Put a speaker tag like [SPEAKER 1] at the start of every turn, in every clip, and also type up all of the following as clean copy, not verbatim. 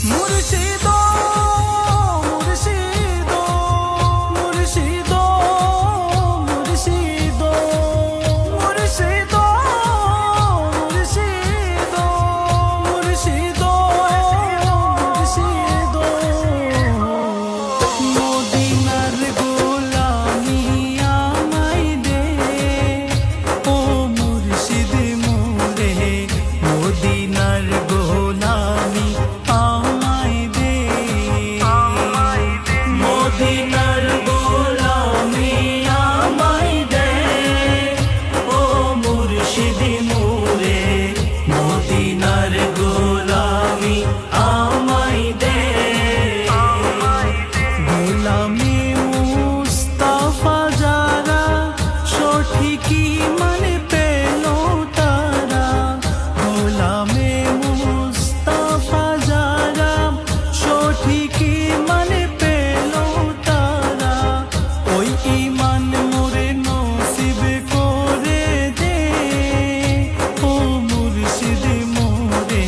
[SPEAKER 1] মুর্শিদ মুর্শিদ মুর্শিদ মুর্শিদ মুর্শিদ মুর্শিদ মুর্শিদ মদিনার গোলামি আমায় দে ও মুর্শিদ মোরে মদিনার গোলামি আমায় দে মদিনার গোলামি আমায় দে ও মুর্শিদ মোরে মদিনার গোলামি আমায় দে গোলামি মুস্তাফা যারা সঠিকই মানে পেল তারা গোলামি মুস্তাফা যারা সঠিকই মানে পেল তারা ওই ঈমান মোরে নসিব করে দে ও মুর্শিদ মোরে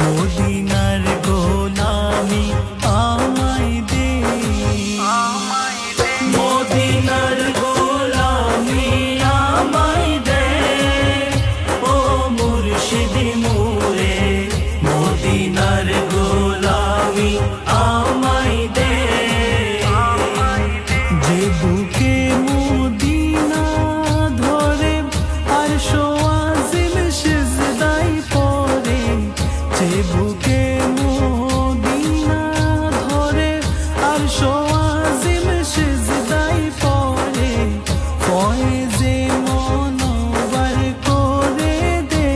[SPEAKER 1] মদিনার গোলামি আমায় দে মদিনার গোলামি আমায় দে ও মুর্শিদ মোরে মদিনার গোলামি আমায় দে যে বুকে মদিনা ধরে আর সোয়াজিম সিজদায় পড়ে যে বুকে মদিনা ধরে আর সোয়াজিম সিজদায় পড়ে ফয়েজে মনোবার করে দে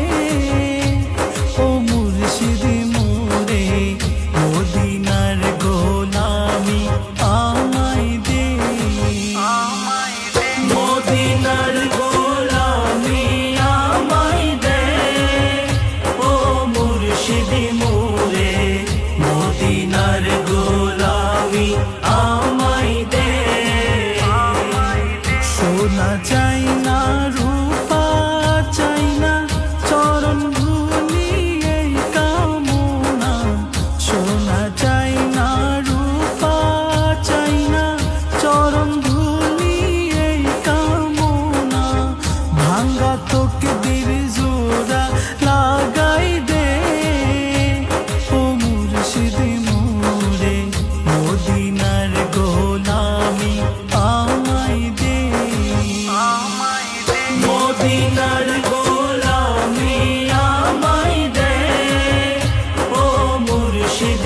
[SPEAKER 1] ও মুর্শিদ মোরে মদিনার গোলামি আমায় দে মদিনার গোলামি আমায় দে ও মুর্শিদ মোরে মদিনার গোলামি আমায় দে সোনা চাই না রূপা চাই না চরণ ধুলি এই কামনা সোনা চাই না রূপা চাই না চরণ ধুলি এই কামনা ভাঙ্গা তোকে দির জোড়া লাগাই দে ও মুর্শিদ মোরে মদিনার গোলামি আমায় দে মদিনার গোলামি আমায় দে ও মুর্শিদ